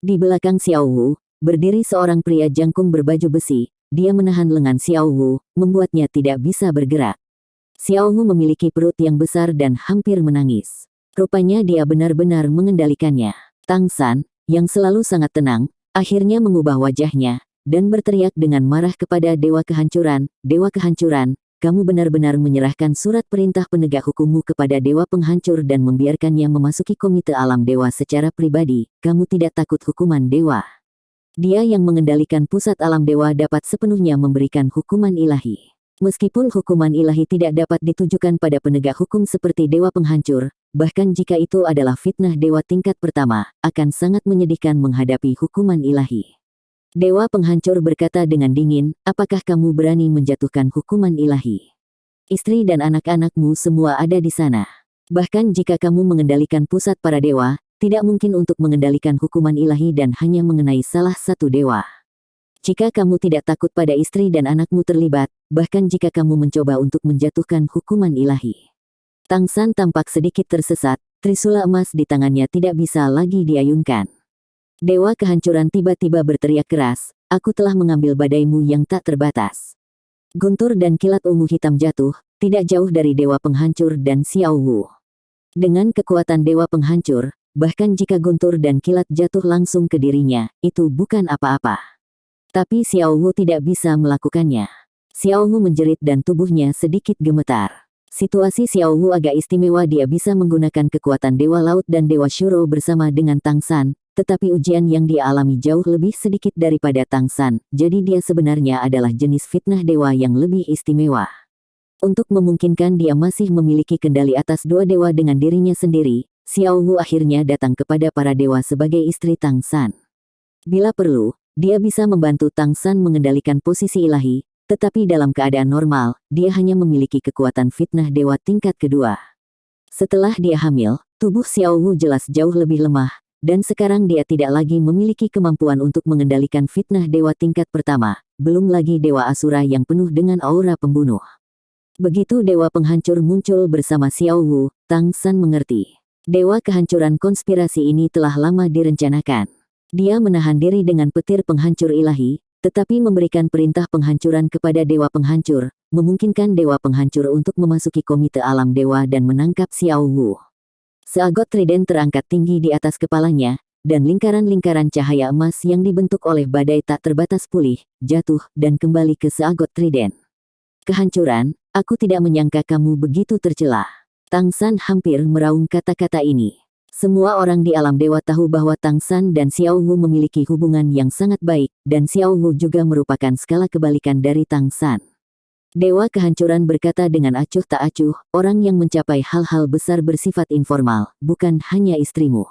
Di belakang Xiao Wu, berdiri seorang pria jangkung berbaju besi. Dia menahan lengan Xiao Wu, membuatnya tidak bisa bergerak. Xiao Wu memiliki perut yang besar dan hampir menangis. Rupanya dia benar-benar mengendalikannya. Tang San, yang selalu sangat tenang, akhirnya mengubah wajahnya, dan berteriak dengan marah kepada Dewa Kehancuran, "Dewa Kehancuran, kamu benar-benar menyerahkan surat perintah penegak hukummu kepada Dewa Penghancur dan membiarkannya memasuki Komite Alam Dewa secara pribadi. Kamu tidak takut hukuman Dewa? Dia yang mengendalikan pusat alam dewa dapat sepenuhnya memberikan hukuman ilahi. Meskipun hukuman ilahi tidak dapat ditujukan pada penegak hukum seperti Dewa Penghancur, bahkan jika itu adalah fitnah dewa tingkat pertama, akan sangat menyedihkan menghadapi hukuman ilahi." Dewa Penghancur berkata dengan dingin, "Apakah kamu berani menjatuhkan hukuman ilahi? Istri dan anak-anakmu semua ada di sana. Bahkan jika kamu mengendalikan pusat para dewa, tidak mungkin untuk mengendalikan hukuman ilahi dan hanya mengenai salah satu dewa. Jika kamu tidak takut pada istri dan anakmu terlibat, bahkan jika kamu mencoba untuk menjatuhkan hukuman ilahi." Tang San tampak sedikit tersesat, trisula emas di tangannya tidak bisa lagi diayunkan. Dewa Kehancuran tiba-tiba berteriak keras, "Aku telah mengambil badaimu yang tak terbatas." Guntur dan kilat ungu hitam jatuh, tidak jauh dari Dewa Penghancur dan Xiao Wu. Dengan kekuatan Dewa Penghancur, bahkan jika guntur dan kilat jatuh langsung ke dirinya, itu bukan apa-apa. Tapi Xiao Wu tidak bisa melakukannya. Xiao Wu menjerit dan tubuhnya sedikit gemetar. Situasi Xiao Wu agak istimewa, dia bisa menggunakan kekuatan Dewa Laut dan Dewa Shuro bersama dengan Tang San, tetapi ujian yang dia alami jauh lebih sedikit daripada Tang San, jadi dia sebenarnya adalah jenis fitnah dewa yang lebih istimewa. Untuk memungkinkan dia masih memiliki kendali atas dua dewa dengan dirinya sendiri, Xiao Wu akhirnya datang kepada para dewa sebagai istri Tang San. Bila perlu, dia bisa membantu Tang San mengendalikan posisi ilahi, tetapi dalam keadaan normal, dia hanya memiliki kekuatan fitnah dewa tingkat kedua. Setelah dia hamil, tubuh Xiao Wu jelas jauh lebih lemah, dan sekarang dia tidak lagi memiliki kemampuan untuk mengendalikan fitnah dewa tingkat pertama, belum lagi Dewa Asura yang penuh dengan aura pembunuh. Begitu Dewa Penghancur muncul bersama Xiao Wu, Tang San mengerti. Dewa kehancuran konspirasi ini telah lama direncanakan. Dia menahan diri dengan petir penghancur ilahi, tetapi memberikan perintah penghancuran kepada Dewa Penghancur, memungkinkan Dewa Penghancur untuk memasuki Komite Alam Dewa dan menangkap Xiao Wu. Seagot trident terangkat tinggi di atas kepalanya, dan lingkaran-lingkaran cahaya emas yang dibentuk oleh badai tak terbatas pulih, jatuh, dan kembali ke seagot trident. "Kehancuran, aku tidak menyangka kamu begitu tercela." Tang San hampir meraung kata-kata ini. Semua orang di alam dewa tahu bahwa Tang San dan Xiao Wu memiliki hubungan yang sangat baik, dan Xiao Wu juga merupakan skala kebalikan dari Tang San. Dewa Kehancuran berkata dengan acuh tak acuh, "Orang yang mencapai hal-hal besar bersifat informal, bukan hanya istrimu.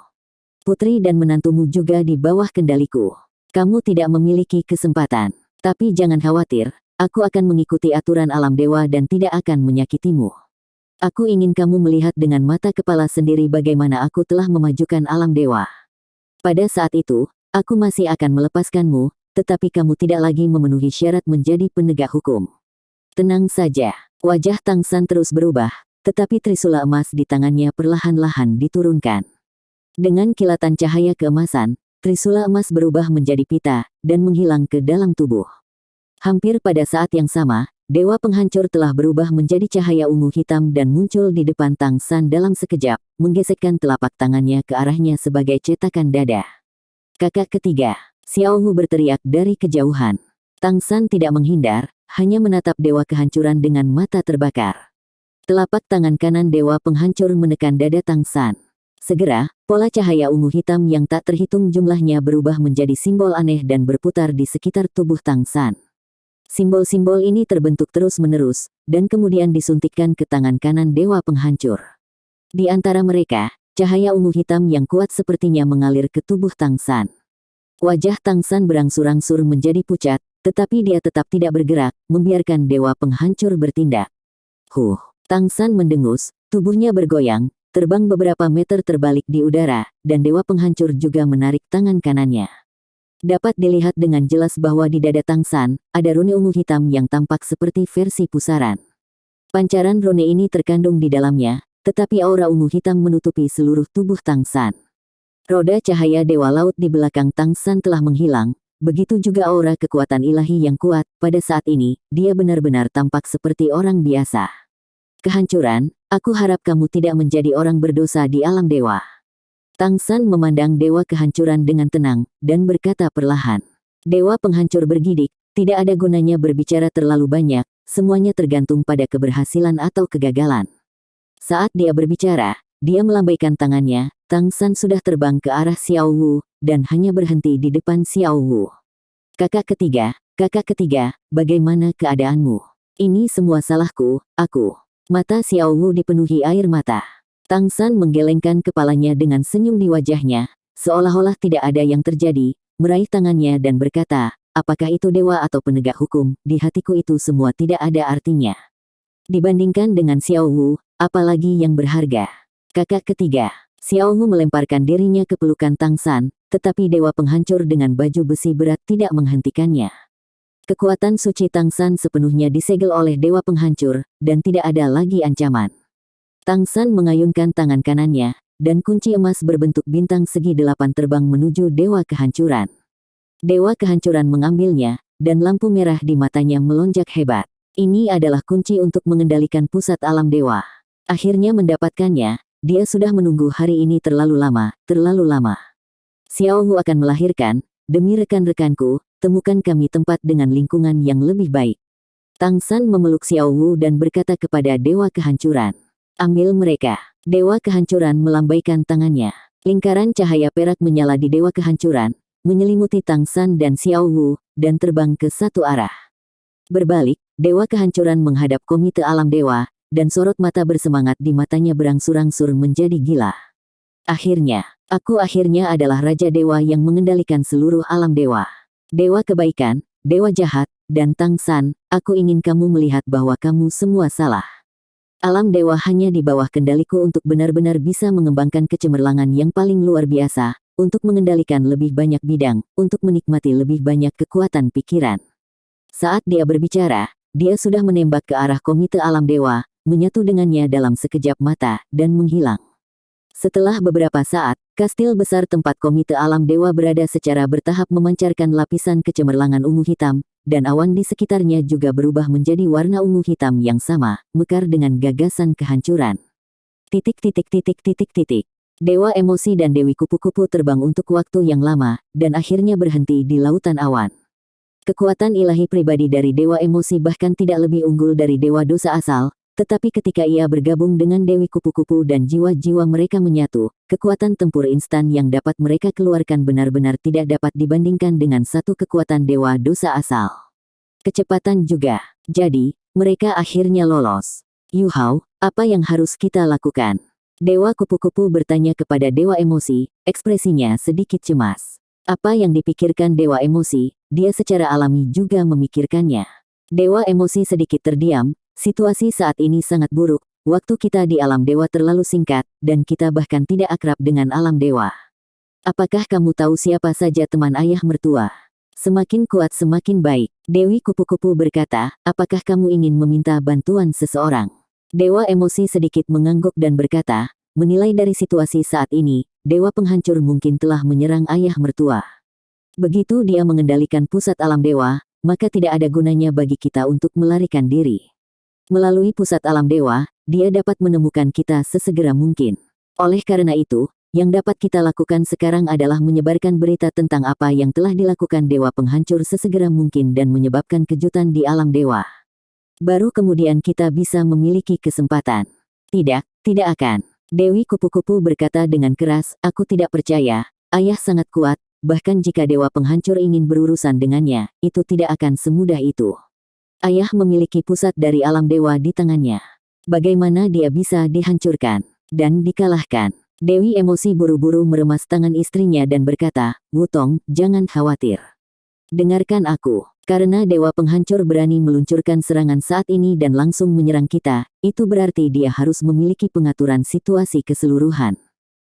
Putri dan menantumu juga di bawah kendaliku. Kamu tidak memiliki kesempatan. Tapi jangan khawatir, aku akan mengikuti aturan alam dewa dan tidak akan menyakitimu. Aku ingin kamu melihat dengan mata kepala sendiri bagaimana aku telah memajukan alam dewa. Pada saat itu, aku masih akan melepaskanmu, tetapi kamu tidak lagi memenuhi syarat menjadi penegak hukum." Tenang saja, wajah Tang San terus berubah, tetapi trisula emas di tangannya perlahan-lahan diturunkan. Dengan kilatan cahaya keemasan, trisula emas berubah menjadi pita, dan menghilang ke dalam tubuh. Hampir pada saat yang sama, Dewa Penghancur telah berubah menjadi cahaya ungu hitam dan muncul di depan Tang San dalam sekejap, menggesekkan telapak tangannya ke arahnya sebagai cetakan dada. "Kakak ketiga," Xiao Wu berteriak dari kejauhan. Tang San tidak menghindar, hanya menatap Dewa Kehancuran dengan mata terbakar. Telapak tangan kanan Dewa Penghancur menekan dada Tang San. Segera, pola cahaya ungu hitam yang tak terhitung jumlahnya berubah menjadi simbol aneh dan berputar di sekitar tubuh Tang San. Simbol-simbol ini terbentuk terus-menerus, dan kemudian disuntikkan ke tangan kanan Dewa Penghancur. Di antara mereka, cahaya ungu hitam yang kuat sepertinya mengalir ke tubuh Tang San. Wajah Tang San berangsur-angsur menjadi pucat, tetapi dia tetap tidak bergerak, membiarkan Dewa Penghancur bertindak. Tang San mendengus, tubuhnya bergoyang, terbang beberapa meter terbalik di udara, dan Dewa Penghancur juga menarik tangan kanannya. Dapat dilihat dengan jelas bahwa di dada Tang San, ada rune ungu hitam yang tampak seperti versi pusaran. Pancaran rune ini terkandung di dalamnya, tetapi aura ungu hitam menutupi seluruh tubuh Tang San. Roda cahaya Dewa Laut di belakang Tang San telah menghilang, begitu juga aura kekuatan ilahi yang kuat. Pada saat ini, dia benar-benar tampak seperti orang biasa. Kehancuran, aku harap kamu tidak menjadi orang berdosa di alam dewa. Tang San memandang Dewa Kehancuran dengan tenang, dan berkata perlahan. Dewa Penghancur bergidik, tidak ada gunanya berbicara terlalu banyak, semuanya tergantung pada keberhasilan atau kegagalan. Saat dia berbicara, dia melambaikan tangannya, Tang San sudah terbang ke arah Xiao Wu, dan hanya berhenti di depan Xiao Wu. Kakak ketiga, bagaimana keadaanmu? Ini semua salahku, aku. Mata Xiao Wu dipenuhi air mata. Tang San menggelengkan kepalanya dengan senyum di wajahnya, seolah-olah tidak ada yang terjadi, meraih tangannya dan berkata, apakah itu dewa atau penegak hukum, di hatiku itu semua tidak ada artinya. Dibandingkan dengan Xiao Wu, apalagi yang berharga. Kakak ketiga, Xiao Wu melemparkan dirinya ke pelukan Tang San, tetapi Dewa Penghancur dengan baju besi berat tidak menghentikannya. Kekuatan suci Tang San sepenuhnya disegel oleh Dewa Penghancur, dan tidak ada lagi ancaman. Tang San mengayunkan tangan kanannya, dan kunci emas berbentuk bintang segi 8 terbang menuju Dewa Kehancuran. Dewa Kehancuran mengambilnya, dan lampu merah di matanya melonjak hebat. Ini adalah kunci untuk mengendalikan pusat alam dewa. Akhirnya mendapatkannya, dia sudah menunggu hari ini terlalu lama, terlalu lama. Xiao Wu akan melahirkan, demi rekan-rekanku, temukan kami tempat dengan lingkungan yang lebih baik. Tang San memeluk Xiao Wu dan berkata kepada Dewa Kehancuran. Ambil mereka. Dewa Kehancuran melambaikan tangannya. Lingkaran cahaya perak menyala di Dewa Kehancuran, menyelimuti Tang San dan Xiao Wu, dan terbang ke satu arah. Berbalik, Dewa Kehancuran menghadap Komite Alam Dewa, dan sorot mata bersemangat di matanya berangsur-angsur menjadi gila. Aku akhirnya adalah Raja Dewa yang mengendalikan seluruh alam dewa. Dewa Kebaikan, Dewa Jahat, dan Tang San, aku ingin kamu melihat bahwa kamu semua salah. Alam dewa hanya di bawah kendaliku untuk benar-benar bisa mengembangkan kecemerlangan yang paling luar biasa, untuk mengendalikan lebih banyak bidang, untuk menikmati lebih banyak kekuatan pikiran. Saat dia berbicara, dia sudah menembak ke arah Komite Alam Dewa, menyatu dengannya dalam sekejap mata, dan menghilang. Setelah beberapa saat, kastil besar tempat Komite Alam Dewa berada secara bertahap memancarkan lapisan kecemerlangan ungu hitam, dan awan di sekitarnya juga berubah menjadi warna ungu hitam yang sama, mekar dengan gagasan kehancuran. Dewa Emosi dan Dewi Kupu-Kupu terbang untuk waktu yang lama, dan akhirnya berhenti di lautan awan. Kekuatan ilahi pribadi dari Dewa Emosi bahkan tidak lebih unggul dari Dewa Dosa asal, tetapi ketika ia bergabung dengan Dewi Kupu-Kupu dan jiwa-jiwa mereka menyatu, kekuatan tempur instan yang dapat mereka keluarkan benar-benar tidak dapat dibandingkan dengan satu kekuatan Dewa Dosa asal. Kecepatan juga. Jadi, mereka akhirnya lolos. Yu Hao, apa yang harus kita lakukan? Dewa Kupu-Kupu bertanya kepada Dewa Emosi, ekspresinya sedikit cemas. Apa yang dipikirkan Dewa Emosi, dia secara alami juga memikirkannya. Dewa Emosi sedikit terdiam, situasi saat ini sangat buruk, waktu kita di alam dewa terlalu singkat, dan kita bahkan tidak akrab dengan alam dewa. Apakah kamu tahu siapa saja teman ayah mertua? Semakin kuat semakin baik. Dewi Kupu-Kupu berkata, apakah kamu ingin meminta bantuan seseorang? Dewa Emosi sedikit mengangguk dan berkata, menilai dari situasi saat ini, Dewa Penghancur mungkin telah menyerang ayah mertua. Begitu dia mengendalikan pusat alam dewa, maka tidak ada gunanya bagi kita untuk melarikan diri. Melalui pusat alam dewa, dia dapat menemukan kita sesegera mungkin. Oleh karena itu, yang dapat kita lakukan sekarang adalah menyebarkan berita tentang apa yang telah dilakukan Dewa Penghancur sesegera mungkin dan menyebabkan kejutan di alam dewa. Baru kemudian kita bisa memiliki kesempatan. Tidak akan. Dewi Kupu-Kupu berkata dengan keras, aku tidak percaya, ayah sangat kuat, bahkan jika Dewa Penghancur ingin berurusan dengannya, itu tidak akan semudah itu. Ayah memiliki pusat dari alam dewa di tangannya. Bagaimana dia bisa dihancurkan dan dikalahkan? Dewi Emosi buru-buru meremas tangan istrinya dan berkata, Wutong, jangan khawatir. Dengarkan aku. Karena Dewa Penghancur berani meluncurkan serangan saat ini dan langsung menyerang kita, itu berarti dia harus memiliki pengaturan situasi keseluruhan.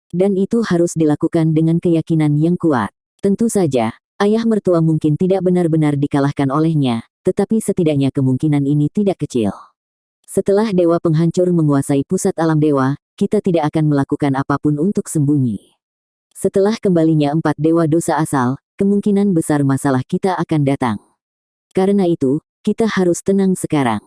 Dan itu harus dilakukan dengan keyakinan yang kuat. Tentu saja, ayah mertua mungkin tidak benar-benar dikalahkan olehnya, tetapi setidaknya kemungkinan ini tidak kecil. Setelah Dewa Penghancur menguasai pusat alam dewa, kita tidak akan melakukan apapun untuk sembunyi. Setelah kembalinya 4 dewa dosa asal, kemungkinan besar masalah kita akan datang. Karena itu, kita harus tenang sekarang.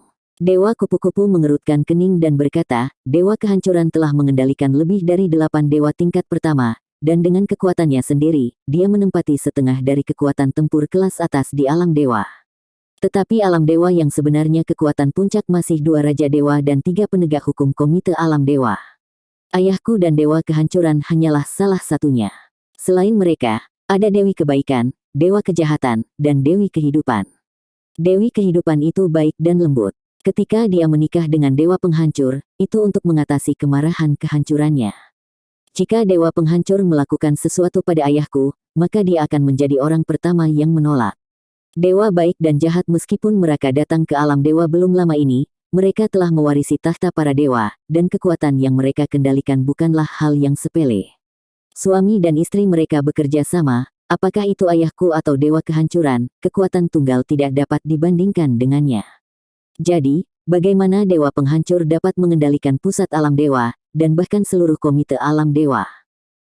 Dewa kupu-kupu mengerutkan kening dan berkata, Dewa kehancuran telah mengendalikan lebih dari 8 dewa tingkat pertama, dan dengan kekuatannya sendiri, dia menempati setengah dari kekuatan tempur kelas atas di alam dewa. Tetapi alam dewa yang sebenarnya kekuatan puncak masih 2 raja dewa dan 3 penegak hukum komite alam dewa. Ayahku dan dewa kehancuran hanyalah salah satunya. Selain mereka, ada dewi kebaikan, dewa kejahatan, dan dewi kehidupan. Dewi kehidupan itu baik dan lembut. Ketika dia menikah dengan dewa penghancur, itu untuk mengatasi kemarahan kehancurannya. Jika dewa penghancur melakukan sesuatu pada ayahku, maka dia akan menjadi orang pertama yang menolak. Dewa baik dan jahat meskipun mereka datang ke alam dewa belum lama ini, mereka telah mewarisi tahta para dewa, dan kekuatan yang mereka kendalikan bukanlah hal yang sepele. Suami dan istri mereka bekerja sama, apakah itu ayahku atau dewa kehancuran, kekuatan tunggal tidak dapat dibandingkan dengannya. Jadi, bagaimana dewa penghancur dapat mengendalikan pusat alam dewa, dan bahkan seluruh komite alam dewa?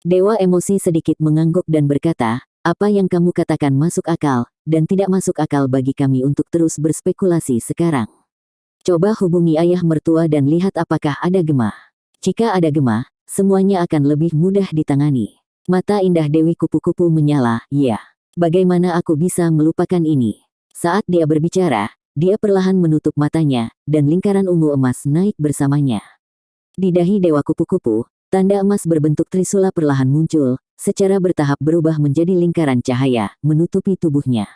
Dewa emosi sedikit mengangguk dan berkata, apa yang kamu katakan masuk akal, dan tidak masuk akal bagi kami untuk terus berspekulasi sekarang. Coba hubungi ayah mertua dan lihat apakah ada gema. Jika ada gema, semuanya akan lebih mudah ditangani. Mata indah Dewi kupu-kupu menyala, ya. Bagaimana aku bisa melupakan ini? Saat dia berbicara, dia perlahan menutup matanya, dan lingkaran ungu emas naik bersamanya. Di dahi dewa kupu-kupu, tanda emas berbentuk trisula perlahan muncul, secara bertahap berubah menjadi lingkaran cahaya, menutupi tubuhnya.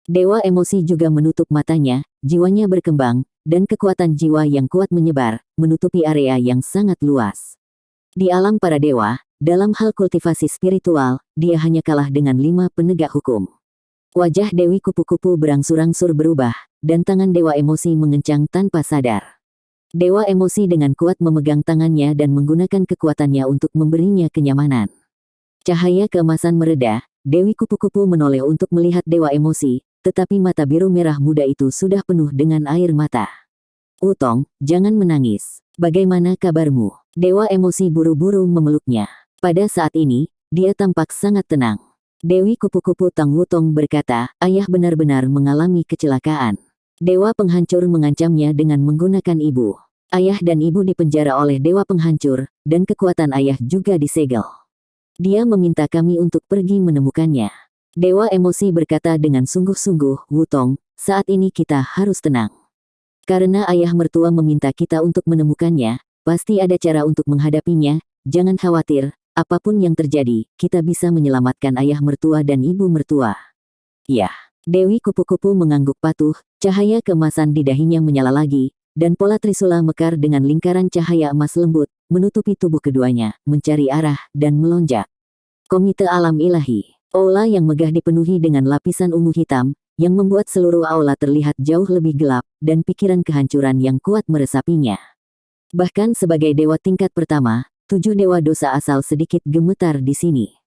Dewa emosi juga menutup matanya, jiwanya berkembang, dan kekuatan jiwa yang kuat menyebar, menutupi area yang sangat luas. Di alam para dewa, dalam hal kultivasi spiritual, dia hanya kalah dengan 5 penegak hukum. Wajah Dewi kupu-kupu berangsur-angsur berubah, dan tangan dewa emosi mengencang tanpa sadar. Dewa emosi dengan kuat memegang tangannya dan menggunakan kekuatannya untuk memberinya kenyamanan. Cahaya keemasan mereda, Dewi kupu-kupu menoleh untuk melihat dewa emosi, tetapi mata biru merah muda itu sudah penuh dengan air mata. Wutong, jangan menangis. Bagaimana kabarmu? Dewa emosi buru-buru memeluknya. Pada saat ini, dia tampak sangat tenang. Dewi kupu-kupu Tang Wutong berkata, ayah benar-benar mengalami kecelakaan. Dewa penghancur mengancamnya dengan menggunakan ibu. Ayah dan ibu dipenjara oleh dewa penghancur, dan kekuatan ayah juga disegel. Dia meminta kami untuk pergi menemukannya. Dewa emosi berkata dengan sungguh-sungguh, Wutong, saat ini kita harus tenang. Karena ayah mertua meminta kita untuk menemukannya, pasti ada cara untuk menghadapinya, jangan khawatir. Apapun yang terjadi, kita bisa menyelamatkan ayah mertua dan ibu mertua. Ya, Dewi kupu-kupu mengangguk patuh, cahaya keemasan di dahinya menyala lagi, dan pola trisula mekar dengan lingkaran cahaya emas lembut, menutupi tubuh keduanya, mencari arah, dan melonjak. Komite alam ilahi. Aula yang megah dipenuhi dengan lapisan ungu hitam, yang membuat seluruh aula terlihat jauh lebih gelap, dan pikiran kehancuran yang kuat meresapinya. Bahkan sebagai dewa tingkat pertama, 7 dewa dosa asal sedikit gemetar di sini.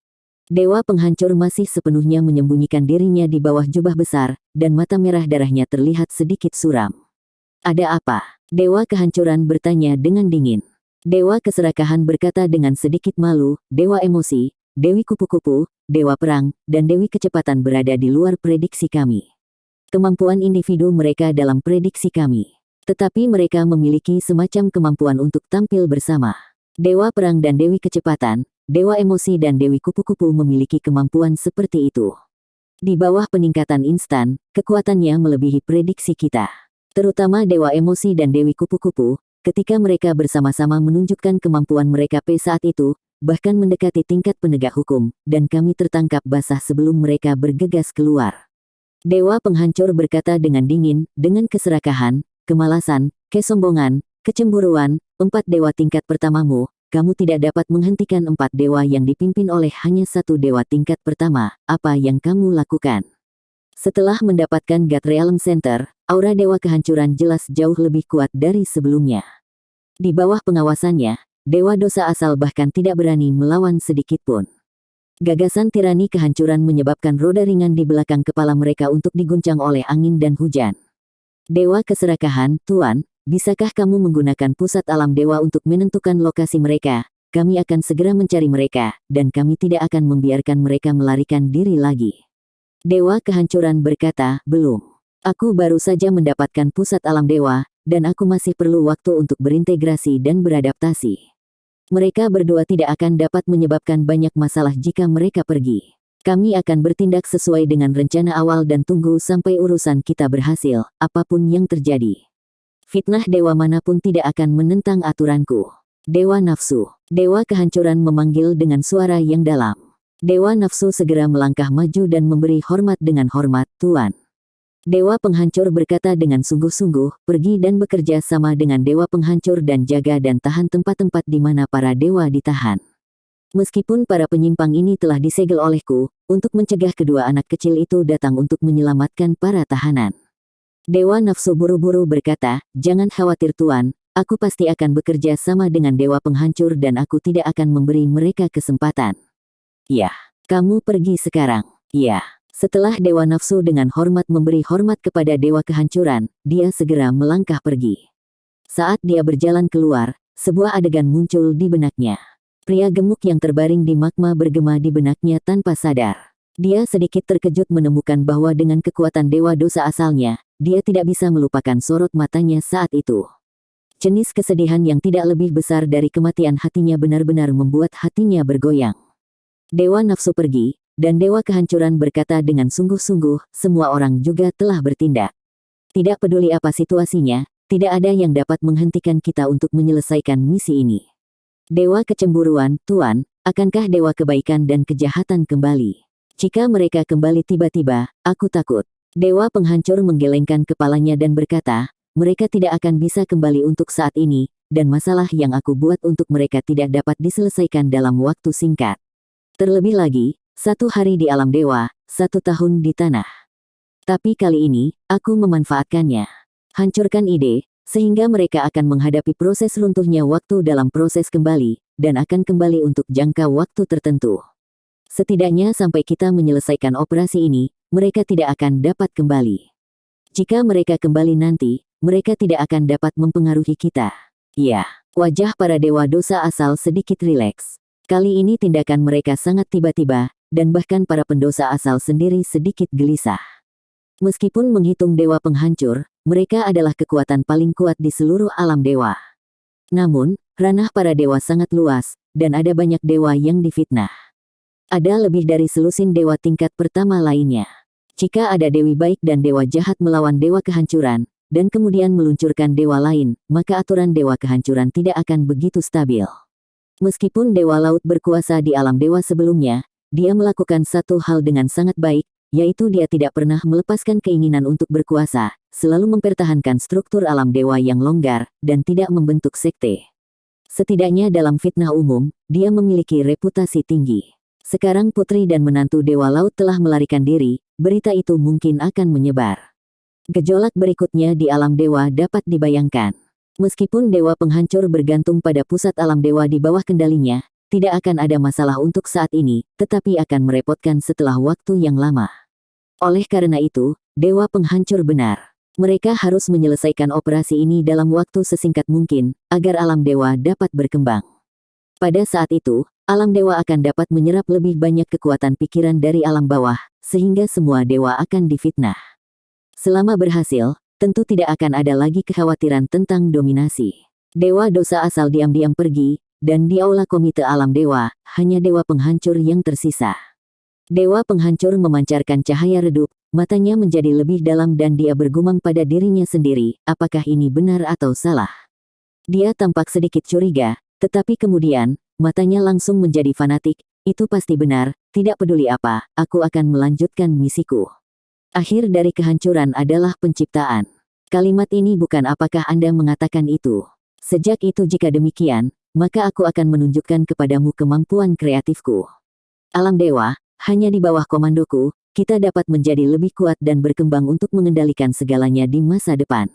Dewa penghancur masih sepenuhnya menyembunyikan dirinya di bawah jubah besar, dan mata merah darahnya terlihat sedikit suram. Ada apa? Dewa kehancuran bertanya dengan dingin. Dewa keserakahan berkata dengan sedikit malu, dewa emosi, Dewi kupu-kupu, dewa perang, dan dewi kecepatan berada di luar prediksi kami. Kemampuan individu mereka dalam prediksi kami. Tetapi mereka memiliki semacam kemampuan untuk tampil bersama. Dewa perang dan dewi kecepatan, dewa emosi dan dewi kupu-kupu memiliki kemampuan seperti itu. Di bawah peningkatan instan, kekuatannya melebihi prediksi kita. Terutama dewa emosi dan dewi kupu-kupu, ketika mereka bersama-sama menunjukkan kemampuan mereka saat itu, bahkan mendekati tingkat penegak hukum, dan kami tertangkap basah sebelum mereka bergegas keluar. Dewa penghancur berkata dengan dingin, dengan keserakahan, kemalasan, kesombongan, kecemburuan, 4 dewa tingkat pertamamu, kamu tidak dapat menghentikan 4 dewa yang dipimpin oleh hanya 1 dewa tingkat pertama, apa yang kamu lakukan? Setelah mendapatkan God Realm Center, aura dewa kehancuran jelas jauh lebih kuat dari sebelumnya. Di bawah pengawasannya, dewa dosa asal bahkan tidak berani melawan sedikitpun. Gagasan tirani kehancuran menyebabkan roda ringan di belakang kepala mereka untuk diguncang oleh angin dan hujan. Dewa keserakahan, Tuan, bisakah kamu menggunakan pusat alam dewa untuk menentukan lokasi mereka, kami akan segera mencari mereka, dan kami tidak akan membiarkan mereka melarikan diri lagi. Dewa Kehancuran berkata, belum. Aku baru saja mendapatkan pusat alam dewa, dan aku masih perlu waktu untuk berintegrasi dan beradaptasi. Mereka berdua tidak akan dapat menyebabkan banyak masalah jika mereka pergi. Kami akan bertindak sesuai dengan rencana awal dan tunggu sampai urusan kita berhasil, apapun yang terjadi. Fitnah dewa manapun tidak akan menentang aturanku. Dewa Nafsu. Dewa Kehancuran memanggil dengan suara yang dalam. Dewa Nafsu segera melangkah maju dan memberi hormat dengan hormat, Tuan. Dewa Penghancur berkata dengan sungguh-sungguh, pergi dan bekerja sama dengan Dewa Penghancur dan jaga dan tahan tempat-tempat di mana para dewa ditahan. Meskipun para penyimpang ini telah disegel olehku, untuk mencegah kedua anak kecil itu datang untuk menyelamatkan para tahanan. Dewa Nafsu buru-buru berkata, jangan khawatir Tuan, aku pasti akan bekerja sama dengan Dewa Penghancur dan aku tidak akan memberi mereka kesempatan. Ya, kamu pergi sekarang. Ya. Setelah Dewa Nafsu dengan hormat memberi hormat kepada Dewa Kehancuran, dia segera melangkah pergi. Saat dia berjalan keluar, sebuah adegan muncul di benaknya. Pria gemuk yang terbaring di magma bergema di benaknya tanpa sadar. Dia sedikit terkejut menemukan bahwa dengan kekuatan Dewa Dosa asalnya, dia tidak bisa melupakan sorot matanya saat itu. Jenis kesedihan yang tidak lebih besar dari kematian hatinya benar-benar membuat hatinya bergoyang. Dewa Nafsu pergi, dan Dewa Kehancuran berkata dengan sungguh-sungguh, semua orang juga telah bertindak. Tidak peduli apa situasinya, tidak ada yang dapat menghentikan kita untuk menyelesaikan misi ini. Dewa Kecemburuan, Tuan, akankah Dewa Kebaikan dan Kejahatan kembali? Jika mereka kembali tiba-tiba, aku takut. Dewa Penghancur menggelengkan kepalanya dan berkata, mereka tidak akan bisa kembali untuk saat ini, dan masalah yang aku buat untuk mereka tidak dapat diselesaikan dalam waktu singkat. Terlebih lagi, 1 hari di alam dewa, 1 tahun di tanah. Tapi kali ini, aku memanfaatkannya. Hancurkan ide, sehingga mereka akan menghadapi proses runtuhnya waktu dalam proses kembali, dan akan kembali untuk jangka waktu tertentu. Setidaknya sampai kita menyelesaikan operasi ini, mereka tidak akan dapat kembali. Jika mereka kembali nanti, mereka tidak akan dapat mempengaruhi kita. Ya, wajah para dewa dosa asal sedikit rileks. Kali ini tindakan mereka sangat tiba-tiba, dan bahkan para pendosa asal sendiri sedikit gelisah. Meskipun menghitung Dewa Penghancur, mereka adalah kekuatan paling kuat di seluruh alam dewa. Namun, ranah para dewa sangat luas, dan ada banyak dewa yang difitnah. Ada lebih dari selusin dewa tingkat pertama lainnya. Jika ada dewi baik dan dewa jahat melawan Dewa Kehancuran, dan kemudian meluncurkan dewa lain, maka aturan Dewa Kehancuran tidak akan begitu stabil. Meskipun Dewa Laut berkuasa di alam dewa sebelumnya, dia melakukan satu hal dengan sangat baik, yaitu dia tidak pernah melepaskan keinginan untuk berkuasa, selalu mempertahankan struktur alam dewa yang longgar, dan tidak membentuk sekte. Setidaknya dalam fitnah umum, dia memiliki reputasi tinggi. Sekarang putri dan menantu Dewa Laut telah melarikan diri, berita itu mungkin akan menyebar. Gejolak berikutnya di alam dewa dapat dibayangkan. Meskipun Dewa Penghancur bergantung pada pusat alam dewa di bawah kendalinya, tidak akan ada masalah untuk saat ini, tetapi akan merepotkan setelah waktu yang lama. Oleh karena itu, Dewa Penghancur benar. Mereka harus menyelesaikan operasi ini dalam waktu sesingkat mungkin, agar alam dewa dapat berkembang. Pada saat itu, alam dewa akan dapat menyerap lebih banyak kekuatan pikiran dari alam bawah, sehingga semua dewa akan difitnah. Selama berhasil, tentu tidak akan ada lagi kekhawatiran tentang dominasi. Dewa dosa asal diam-diam pergi, dan di aula komite alam dewa, hanya Dewa Penghancur yang tersisa. Dewa Penghancur memancarkan cahaya redup, matanya menjadi lebih dalam dan dia bergumam pada dirinya sendiri, apakah ini benar atau salah. Dia tampak sedikit curiga, tetapi kemudian, matanya langsung menjadi fanatik, itu pasti benar, tidak peduli apa, aku akan melanjutkan misiku. Akhir dari kehancuran adalah penciptaan. Kalimat ini bukan apakah Anda mengatakan itu. Sejak itu jika demikian, maka aku akan menunjukkan kepadamu kemampuan kreatifku. Alam dewa, hanya di bawah komandoku, kita dapat menjadi lebih kuat dan berkembang untuk mengendalikan segalanya di masa depan.